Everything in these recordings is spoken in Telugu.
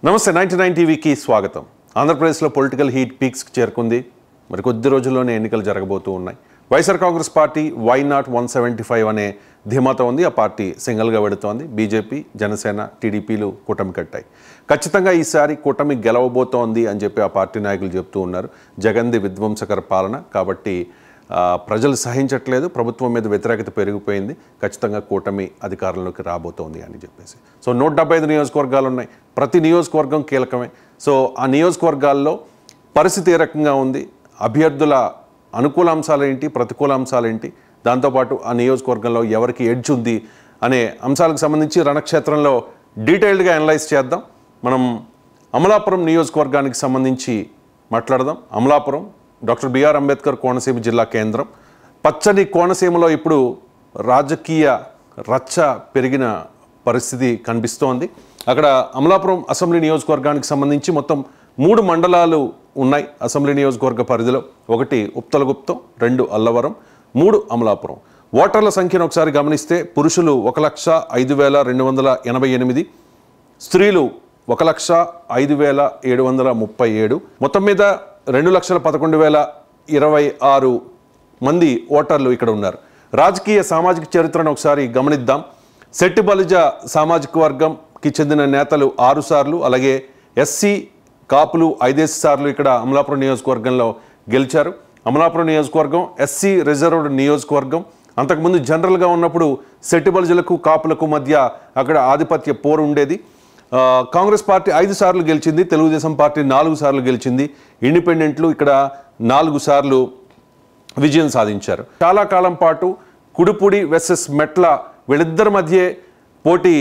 నమస్తే 99 టీవీకి స్వాగతం. ఆంధ్రప్రదేశ్లో పొలిటికల్ హీట్ పీక్స్కి చేరుకుంది. మరి కొద్ది రోజుల్లోనే ఎన్నికలు జరగబోతూ ఉన్నాయి. YSR Congress party why not 175 అనే ధీమాతో ఉంది. ఆ పార్టీ సింగిల్గా వెడుతోంది. బీజేపీ, జనసేన, టీడీపీలు కూటమి కట్టాయి. ఖచ్చితంగా ఈసారి కూటమి గెలవబోతోంది అని చెప్పి ఆ పార్టీ నాయకులు చెప్తూ ఉన్నారు. జగన్ది విధ్వంసకర పాలన కాబట్టి ప్రజలు సహించట్లేదు, ప్రభుత్వం మీద వ్యతిరేకత పెరిగిపోయింది, ఖచ్చితంగా కూటమి అధికారంలోకి రాబోతోంది అని చెప్పేసి. సో 175 నియోజకవర్గాలు ఉన్నాయి. ప్రతి నియోజకవర్గం కీలకమే. సో ఆ నియోజకవర్గాల్లో పరిస్థితి ఏ రకంగా ఉంది, అభ్యర్థుల అనుకూల అంశాలు ఏంటి, ప్రతికూల అంశాలు ఏంటి, దాంతోపాటు ఆ నియోజకవర్గంలో ఎవరికి ఎడ్జ్ ఉంది అనే అంశాలకు సంబంధించి రణక్షేత్రంలో డీటెయిల్డ్గా అనలైజ్ చేద్దాం. మనం అమలాపురం నియోజకవర్గానికి సంబంధించి మాట్లాడదాం. అమలాపురం డాక్టర్ బిఆర్ అంబేద్కర్ కోనసీమ జిల్లా కేంద్రం. పచ్చని కోనసీమలో ఇప్పుడు రాజకీయ రచ్చ పెరిగిన పరిస్థితి కనిపిస్తోంది. అక్కడ అమలాపురం అసెంబ్లీ నియోజకవర్గానికి సంబంధించి మొత్తం 3 మండలాలు ఉన్నాయి అసెంబ్లీ నియోజకవర్గ పరిధిలో. 1 ఉప్తలగుప్తం, 2 అల్లవరం, 3 అమలాపురం. ఓటర్ల సంఖ్యను ఒకసారి గమనిస్తే పురుషులు 1,05,288, స్త్రీలు 1,05,737, మొత్తం మీద 2,11,026 మంది ఓటర్లు ఇక్కడ ఉన్నారు. రాజకీయ సామాజిక చరిత్రను ఒకసారి గమనిద్దాం. శెట్టి బలిజ సామాజిక వర్గంకి చెందిన నేతలు 6 సార్లు, అలాగే ఎస్సీ కాపులు 5 సార్లు ఇక్కడ అమలాపురం నియోజకవర్గంలో గెలిచారు. అమలాపురం నియోజకవర్గం ఎస్సీ రిజర్వ్డ్ నియోజకవర్గం. అంతకుముందు జనరల్గా ఉన్నప్పుడు శెట్టి బలిజలకు కాపులకు మధ్య అక్కడ ఆధిపత్య పోరు ఉండేది. కాంగ్రెస్ పార్టీ 5 సార్లు గెలిచింది, తెలుగుదేశం పార్టీ 4 సార్లు గెలిచింది, ఇండిపెండెంట్లు ఇక్కడ 4 సార్లు విజయం సాధించారు. చాలా కాలం పాటు కుడిపూడి వర్సెస్ మెట్ల వీళ్ళిద్దరి మధ్య పోటీ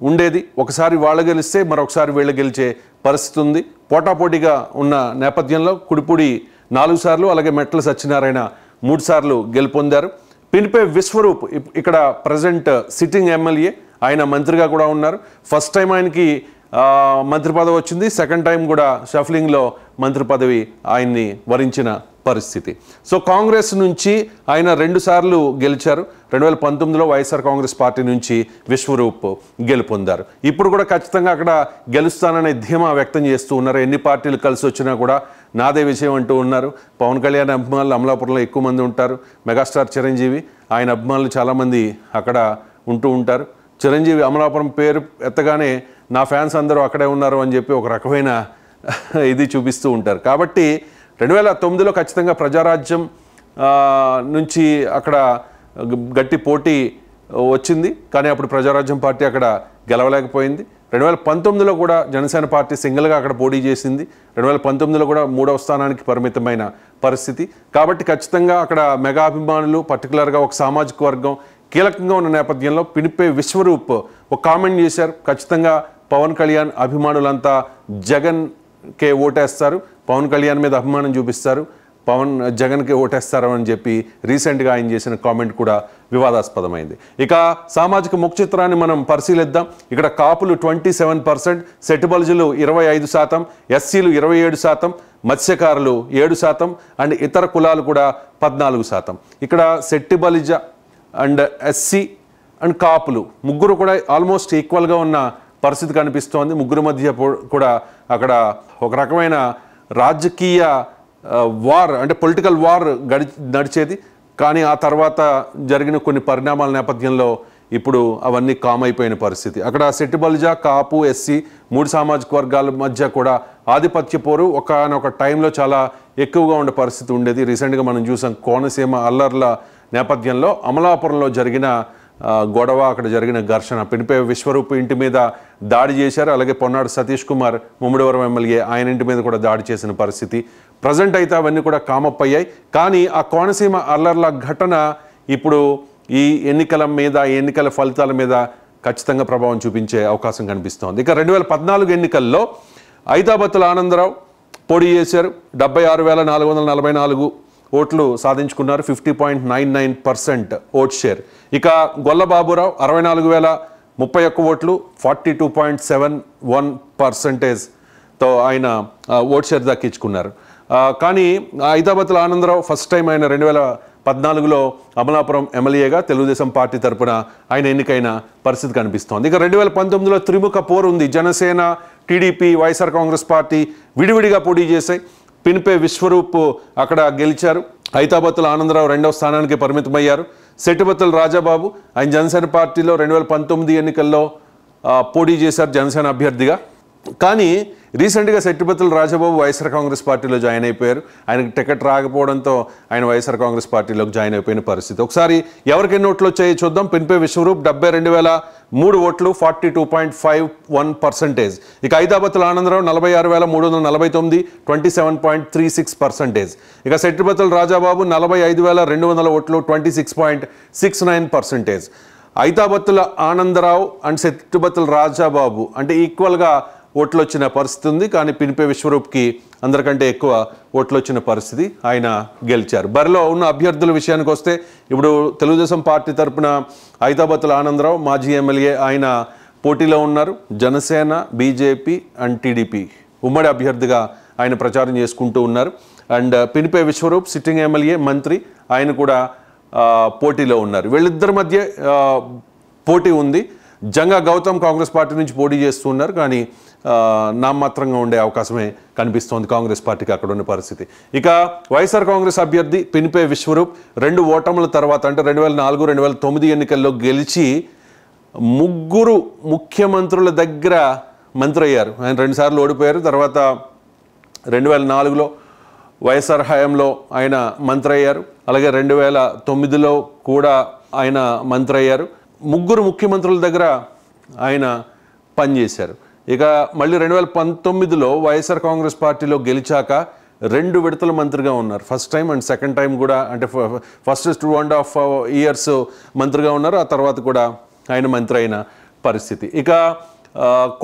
ఉండేది. ఒకసారి వాళ్ళు గెలిస్తే మరొకసారి వీళ్ళు గెలిచే పరిస్థితి ఉంది. పోటాపోటీగా ఉన్న నేపథ్యంలో కుడిపూడి 4 సార్లు, అలాగే మెట్ల సత్యనారాయణ 3 సార్లు గెలుపొందారు. పినిపే విశ్వరూప్ ఇక్కడ ప్రజెంట్ సిట్టింగ్ ఎమ్మెల్యే, ఆయన మంత్రిగా కూడా ఉన్నారు. ఫస్ట్ టైం ఆయనకి మంత్రి పదవి వచ్చింది, సెకండ్ టైం కూడా షఫ్లింగ్లో మంత్రి పదవి ఆయన్ని వరించిన పరిస్థితి. సో కాంగ్రెస్ నుంచి ఆయన 2 సార్లు గెలిచారు. 2019లో వైఎస్ఆర్ కాంగ్రెస్ పార్టీ నుంచి విశ్వరూప్ గెలుపొందారు. ఇప్పుడు కూడా ఖచ్చితంగా అక్కడ గెలుస్తాననే ధీమా వ్యక్తం చేస్తూ ఉన్నారు. ఎన్ని పార్టీలు కలిసి వచ్చినా కూడా నాదే విజయం అంటూ ఉన్నారు. పవన్ కళ్యాణ్ అభిమానులు అమలాపురంలో ఎక్కువ మంది ఉంటారు. మెగాస్టార్ చిరంజీవి, ఆయన అభిమానులు చాలామంది అక్కడ ఉంటూ ఉంటారు. చిరంజీవి అమలాపురం పేరు ఎత్తగానే నా ఫ్యాన్స్ అందరూ అక్కడే ఉన్నారు అని చెప్పి ఒక రకమైన ఇది చూపిస్తూ ఉంటారు. కాబట్టి 2009లో ఖచ్చితంగా ప్రజారాజ్యం నుంచి అక్కడ గట్టి పోటీ వచ్చింది, కానీ అప్పుడు ప్రజారాజ్యం పార్టీ అక్కడ గెలవలేకపోయింది. 2019లో కూడా జనసేన పార్టీ సింగిల్గా అక్కడ పోటీ చేసింది. 2019లో కూడా 3వ స్థానానికి పరిమితమైన పరిస్థితి. కాబట్టి ఖచ్చితంగా అక్కడ మెగా అభిమానులు, పర్టికులర్గా ఒక సామాజిక వర్గం కీలకంగా ఉన్న నేపథ్యంలో పినిపే విశ్వరూప్ ఒక కామెంట్ చేశారు. ఖచ్చితంగా పవన్ కళ్యాణ్ అభిమానులంతా జగన్కే ఓటేస్తారు, పవన్ కళ్యాణ్ మీద అభిమానం చూపిస్తారు, జగన్కే ఓటేస్తారు అని చెప్పి రీసెంట్గా ఆయన చేసిన కామెంట్ కూడా వివాదాస్పదమైంది. ఇక సామాజిక ముఖ చిత్రాన్ని మనం పరిశీలిద్దాం. ఇక్కడ కాపులు 27%, శెట్టి బలిజలు 25%, ఎస్సీలు 27%, మత్స్యకారులు 7% అండ్ ఇతర కులాలు కూడా 14%. ఇక్కడ Shetty Balija and SC and కాపులు ముగ్గురు కూడా ఆల్మోస్ట్ ఈక్వల్గా ఉన్న పరిస్థితి కనిపిస్తోంది. ముగ్గురు మధ్య కూడా అక్కడ ఒక రకమైన రాజకీయ వార్, అంటే పొలిటికల్ వార్ నడిచేది. కానీ ఆ తర్వాత జరిగిన కొన్ని పరిణామాల నేపథ్యంలో ఇప్పుడు అవన్నీ కామ్ అయిపోయిన పరిస్థితి. అక్కడ శెట్టి బలిజ, కాపు, ఎస్సీ 3 సామాజిక వర్గాల మధ్య కూడా ఆధిపత్య పోరు ఒకనొక టైంలో చాలా ఎక్కువగా ఉండే పరిస్థితి ఉండేది. రీసెంట్గా మనం చూసాం కోనసీమ అల్లర్ల నేపథ్యంలో అమలాపురంలో జరిగిన గొడవ, అక్కడ జరిగిన ఘర్షణ, పినిపే విశ్వరూప్ ఇంటి మీద దాడి చేశారు. అలాగే పొన్నాడు సతీష్ కుమార్ ముమ్మడివరం ఎమ్మెల్యే, ఆయన ఇంటి మీద కూడా దాడి చేసిన పరిస్థితి. ప్రజెంట్ అయితే అవన్నీ కూడా కామప్ అయ్యాయి. కానీ ఆ కోనసీమ అల్లర్ల ఘటన ఇప్పుడు ఈ ఎన్నికల మీద, ఎన్నికల ఫలితాల మీద ఖచ్చితంగా ప్రభావం చూపించే అవకాశం కనిపిస్తోంది. ఇక 2014 ఎన్నికల్లో ఐతాబత్తుల ఆనందరావు పోటీ చేశారు. 76,444 ఓట్లు సాధించుకున్నారు, 50.99% ఓట్ షేర్. ఇక గొల్ల బాబురావు 64,031 ఓట్లు, 42.71% ఆయన ఓట్ షేర్ దక్కించుకున్నారు. కానీ ఐతాబత్తుల ఆనందరావు ఫస్ట్ టైం ఆయన 2014లో అమలాపురం ఎమ్మెల్యేగా తెలుగుదేశం పార్టీ తరపున ఆయన ఎన్నికైన పరిస్థితి కనిపిస్తోంది. ఇక 2019లో త్రిముఖ పోరు ఉంది. జనసేన, టీడీపీ వైఎస్ఆర్ కాంగ్రెస్ పార్టీ విడివిడిగా పోటీ చేశాయి. పినిపే విశ్వరూప్ అక్కడ గెలిచారు. ఐతాబత్తుల ఆనందరావు 2వ స్థానానికి పరిమితమయ్యారు. సెట్టిబత్తుల రాజాబాబు ఆయన జనసేన పార్టీలో 2019 ఎన్నికల్లో పోటీ చేశారు జనసేన అభ్యర్థిగా. కానీ రీసెంట్గా సెట్టిబత్తుల రాజాబాబు వైఎస్ఆర్ కాంగ్రెస్ పార్టీలో జాయిన్ అయిపోయారు. ఆయనకు టికెట్ రాకపోవడంతో ఆయన వైఎస్ఆర్ కాంగ్రెస్ పార్టీలోకి జాయిన్ అయిపోయిన పరిస్థితి. ఒకసారి ఎవరికి ఎన్ని ఓట్లు వచ్చాయో చూద్దాం. పినిపే విశ్వరూప్ 72,003 ఓట్లు, 42.51%. ఇక ఐతాబత్తుల ఆనందరావు 46,349, 27.36%. ఇక సెట్టిబత్తుల రాజాబాబు 45,200 ఓట్లు, 26.69%. ఐతాబత్తుల ఆనందరావు అండ్ సెట్టిబత్తుల రాజాబాబు అంటే ఈక్వల్గా ఓట్లు వచ్చిన పరిస్థితి ఉంది. కానీ పినిపే విశ్వరూప్కి అందరికంటే ఎక్కువ ఓట్లు వచ్చిన పరిస్థితి, ఆయన గెలిచారు. బరిలో ఉన్న అభ్యర్థుల విషయానికి వస్తే ఇప్పుడు తెలుగుదేశం పార్టీ తరపున ఐతాబత్తుల ఆనందరావు మాజీ ఎమ్మెల్యే ఆయన పోటీలో ఉన్నారు. జనసేన, బీజేపీ అండ్ టీడీపీ ఉమ్మడి అభ్యర్థిగా ఆయన ప్రచారం చేసుకుంటూ ఉన్నారు. And Pinipe Vishwaroop sitting MLA, మంత్రి, ఆయన కూడా పోటీలో ఉన్నారు. వీళ్ళిద్దరి మధ్య పోటీ ఉంది. జంగా గౌతమ్ కాంగ్రెస్ పార్టీ నుంచి పోటీ చేస్తూ ఉన్నారు. కానీ నామమాత్రంగా ఉండే అవకాశమే కనిపిస్తోంది కాంగ్రెస్ పార్టీకి అక్కడ ఉన్న పరిస్థితి. ఇక వైఎస్ఆర్ కాంగ్రెస్ అభ్యర్థి పినిపే విశ్వరూప్ 2 ఓటముల తర్వాత అంటే 2004, 2009 ఎన్నికల్లో గెలిచి 3 ముఖ్యమంత్రుల దగ్గర మంత్రి అయ్యారు. ఆయన 2 సార్లు ఓడిపోయారు. తర్వాత 2004లో వైఎస్ఆర్ హయాంలో ఆయన మంత్రి అయ్యారు. అలాగే 2009లో కూడా ఆయన మంత్రి అయ్యారు. 3 ముఖ్యమంత్రుల దగ్గర ఆయన పనిచేశారు. ఇక మళ్ళీ 2019లో వైఎస్ఆర్ కాంగ్రెస్ పార్టీలో గెలిచాక 2 విడతల మంత్రిగా ఉన్నారు. First time and second time కూడా, అంటే ఫస్ట్ 2.5 ఇయర్స్ మంత్రిగా ఉన్నారు. ఆ తర్వాత కూడా ఆయన మంత్రి అయిన పరిస్థితి. ఇక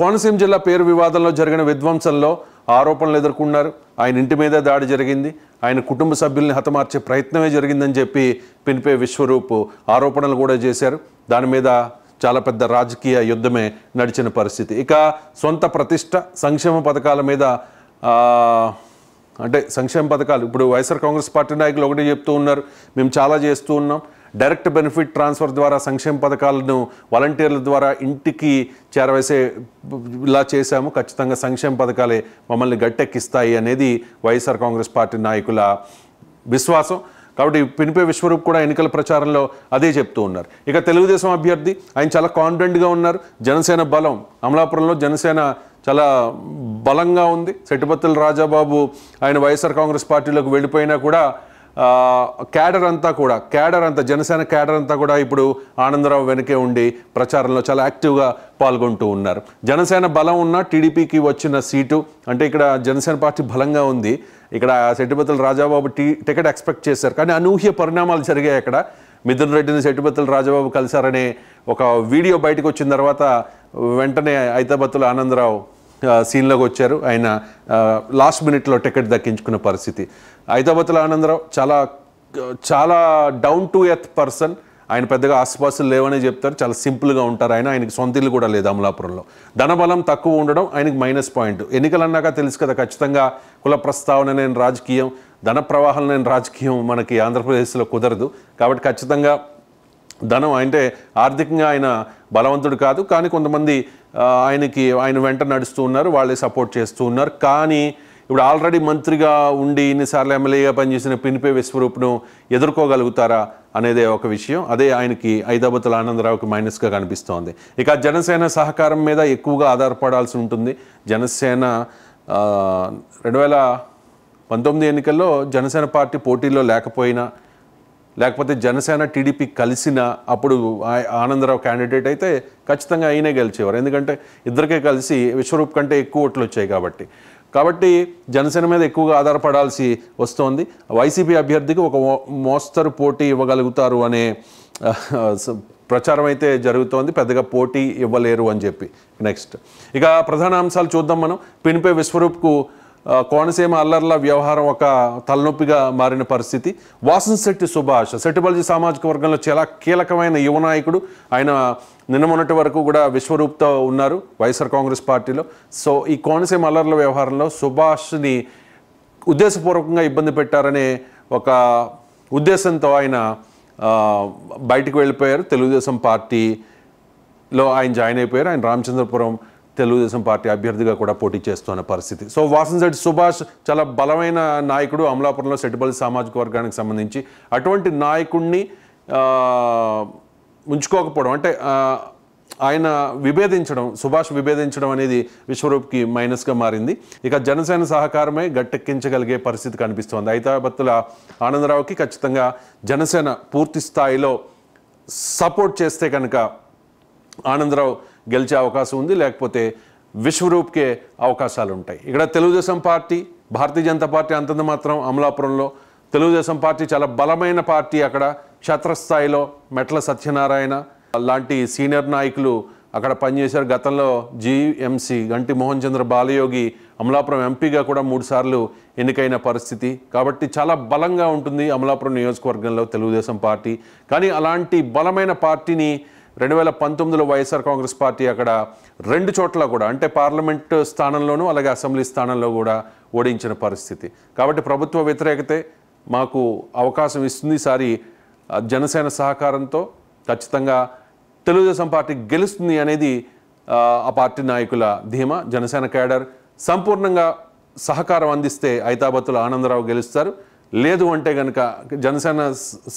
కోనసీమ జిల్లా పేరు వివాదంలో జరిగిన విధ్వంసంలో ఆరోపణలు ఎదుర్కొన్నారు. ఆయన ఇంటి మీద దాడి జరిగింది, ఆయన కుటుంబ సభ్యుల్ని హతమార్చే ప్రయత్నమే జరిగిందని చెప్పి పినిపే విశ్వరూప్ ఆరోపణలు కూడా చేశారు. దాని మీద చాలా పెద్ద రాజకీయ యుద్ధమే నడిచిన పరిస్థితి. ఇక సొంత ప్రతిష్ట, సంక్షేమ పథకాల మీద అంటే సంక్షేమ పథకాలు ఇప్పుడు వైఎస్ఆర్ కాంగ్రెస్ పార్టీ నాయకులు ఒకటి చెప్తూ ఉన్నారు, మేము చాలా చేస్తూ ఉన్నాం, డైరెక్ట్ బెనిఫిట్ ట్రాన్స్ఫర్ ద్వారా సంక్షేమ పథకాలను వాలంటీర్ల ద్వారా ఇంటికి చేరవేసే ఇలా చేశాము, ఖచ్చితంగా సంక్షేమ పథకాలే మమ్మల్ని గట్టెక్కిస్తాయి అనేది వైఎస్ఆర్ కాంగ్రెస్ పార్టీ నాయకుల విశ్వాసం. కాబట్టి పినిపే విశ్వరూప్ కూడా ఎన్నికల ప్రచారంలో అదే చెప్తూ ఉన్నారు. ఇక తెలుగుదేశం అభ్యర్థి ఆయన చాలా కాన్ఫిడెంట్గా ఉన్నారు. జనసేన బలం, అమలాపురంలో జనసేన చాలా బలంగా ఉంది. సెట్టిబత్తుల రాజాబాబు ఆయన వైఎస్ఆర్ కాంగ్రెస్ పార్టీలోకి వెళ్ళిపోయినా కూడా క్యాడర్ అంతా జనసేన క్యాడర్ అంతా కూడా ఇప్పుడు ఆనందరావు వెనకే ఉండి ప్రచారంలో చాలా యాక్టివ్గా పాల్గొంటూ ఉన్నారు. జనసేన బలం ఉన్న టీడీపీకి వచ్చిన సీటు అంటే ఇక్కడ జనసేన పార్టీ బలంగా ఉంది. ఇక్కడ సెట్టిబత్తుల రాజాబాబు టికెట్ ఎక్స్పెక్ట్ చేశారు, కానీ అనూహ్య పరిణామాలు జరిగాయి. అక్కడ మిథున్ రెడ్డిని సెట్టిబత్తుల రాజాబాబు కలిశారనే ఒక వీడియో బయటకు వచ్చిన తర్వాత వెంటనే ఐతాబత్తుల ఆనందరావు సీన్లోకి వచ్చారు. ఆయన లాస్ట్ మినిట్లో టికెట్ దక్కించుకున్న పరిస్థితి. ఐతాబత్తుల ఆనందరావు చాలా చాలా డౌన్ టు ఎర్త్ పర్సన్. ఆయన పెద్దగా ఆస్పాసులు లేవనే చెప్తారు, చాలా సింపుల్గా ఉంటారు. ఆయనకి సొంత ఇల్లు కూడా లేదు అమలాపురంలో. ధనబలం తక్కువ ఉండడం ఆయనకి మైనస్ పాయింట్. ఎన్నికలు అన్నాక తెలుసు కదా, ఖచ్చితంగా కుల ప్రస్తావన నేను రాజకీయం, ధన ప్రవాహం నేను రాజకీయం మనకి ఆంధ్రప్రదేశ్లో కుదరదు. కాబట్టి ఖచ్చితంగా ధనం అంటే ఆర్థికంగా ఆయన బలవంతుడు కాదు, కానీ కొంతమంది ఆయన వెంట నడుస్తూ ఉన్నారు, వాళ్ళే సపోర్ట్ చేస్తూ ఉన్నారు. కానీ ఇప్పుడు ఆల్రెడీ మంత్రిగా ఉండి ఇన్నిసార్లు ఎమ్మెల్యేగా పనిచేసిన పినిపే విశ్వరూప్ను ఎదుర్కోగలుగుతారా అనేదే ఒక విషయం. అదే ఆయనకి ఐతాబత్తుల ఆనందరావుకి మైనస్గా కనిపిస్తోంది. ఇక జనసేన సహకారం మీద ఎక్కువగా ఆధారపడాల్సి ఉంటుంది. జనసేన 2019 ఎన్నికల్లో జనసేన పార్టీ పోటీలో లేకపోతే జనసేన టీడీపీ కలిసిన అప్పుడు ఆనందరావు క్యాండిడేట్ అయితే ఖచ్చితంగా ఆయనే గెలిచేవారు. ఎందుకంటే ఇద్దరికే కలిసి విశ్వరూప్ కంటే ఎక్కువ ఓట్లు వచ్చాయి కాబట్టి జనసేన మీద ఎక్కువగా ఆధారపడాల్సి వస్తోంది. వైసీపీ అభ్యర్థికి ఒక మోస్తరు పోటీ ఇవ్వగలుగుతారు అనే ప్రచారం అయితే జరుగుతోంది. పెద్దగా పోటీ ఇవ్వలేరు అని చెప్పి. నెక్స్ట్ ఇక ప్రధాన అంశాలు చూద్దాం మనం. పినిపే విశ్వరూప్కు కోనసీమ అల్లర్ల వ్యవహారం ఒక తలనొప్పిగా మారిన పరిస్థితి. వాసంశెట్టి సుభాష్ సెట్టిబల్జీ సామాజిక వర్గంలో చాలా కీలకమైన యువ నాయకుడు. ఆయన నిన్న మొన్నటి వరకు కూడా విశ్వరూప్తో ఉన్నారు వైఎస్ఆర్ కాంగ్రెస్ పార్టీలో. సో ఈ కోనసీమ అల్లర్ల వ్యవహారంలో సుభాష్ని ఉద్దేశపూర్వకంగా ఇబ్బంది పెట్టారనే ఒక ఉద్దేశంతో ఆయన బయటికి వెళ్ళిపోయారు. తెలుగుదేశం పార్టీలో ఆయన జాయిన్ అయిపోయారు. ఆయన రామచంద్రపురం తెలుగుదేశం పార్టీ అభ్యర్థిగా కూడా పోటీ చేస్తున్న పరిస్థితి. సో వాసంశెట్టి సుభాష్ చాలా బలమైన నాయకుడు అమలాపురంలో సెట్టిపల్లి సామాజిక వర్గానికి సంబంధించి. అటువంటి నాయకుడిని ఉంచుకోకపోవడం అంటే ఆయన సుభాష్ విభేదించడం అనేది విశ్వరూప్కి మైనస్గా మారింది. ఇక జనసేన సహకారమే గట్టెక్కించగలిగే పరిస్థితి కనిపిస్తోంది. ఐతాబత్తుల ఆనందరావుకి ఖచ్చితంగా జనసేన పూర్తి స్థాయిలో సపోర్ట్ చేస్తే కనుక ఆనందరావు గెలిచే అవకాశం ఉంది, లేకపోతే విశ్వరూప్కే అవకాశాలు ఉంటాయి. ఇక్కడ తెలుగుదేశం పార్టీ, భారతీయ జనతా పార్టీ అంతంత మాత్రం అమలాపురంలో తెలుగుదేశం పార్టీ చాలా బలమైన పార్టీ. అక్కడ క్షేత్రస్థాయిలో మెట్ల సత్యనారాయణ లాంటి సీనియర్ నాయకులు అక్కడ పనిచేశారు. గతంలో జీఎంసీ గంటి మోహన్ చంద్ర బాలయోగి అమలాపురం ఎంపీగా కూడా 3 సార్లు ఎన్నికైన పరిస్థితి. కాబట్టి చాలా బలంగా ఉంటుంది అమలాపురం నియోజకవర్గంలో తెలుగుదేశం పార్టీ. కానీ అలాంటి బలమైన పార్టీని 2019లో వైఎస్ఆర్ కాంగ్రెస్ పార్టీ అక్కడ 2 చోట్ల కూడా అంటే పార్లమెంట్ స్థానంలోనూ అలాగే అసెంబ్లీ స్థానంలో కూడా ఓడించిన పరిస్థితి. కాబట్టి ప్రభుత్వ వ్యతిరేకతే మాకు అవకాశం ఇస్తుంది. ఈసారి జనసేన సహకారంతో ఖచ్చితంగా తెలుగుదేశం పార్టీ గెలుస్తుంది అనేది ఆ పార్టీ నాయకుల ధీమా. జనసేన కేడర్ సంపూర్ణంగా సహకారం అందిస్తే ఐతాబత్తుల ఆనందరావు గెలుస్తారు. లేదు అంటే కనుక జనసేన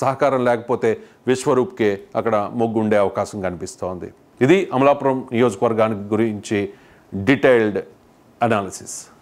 సహకారం లేకపోతే విశ్వరూప్కే అక్కడ మొగ్గు ఉండే అవకాశం కనిపిస్తోంది. ఇది అమలాపురం నియోజకవర్గానికి గురించి డీటెయిల్డ్ అనాలిసిస్.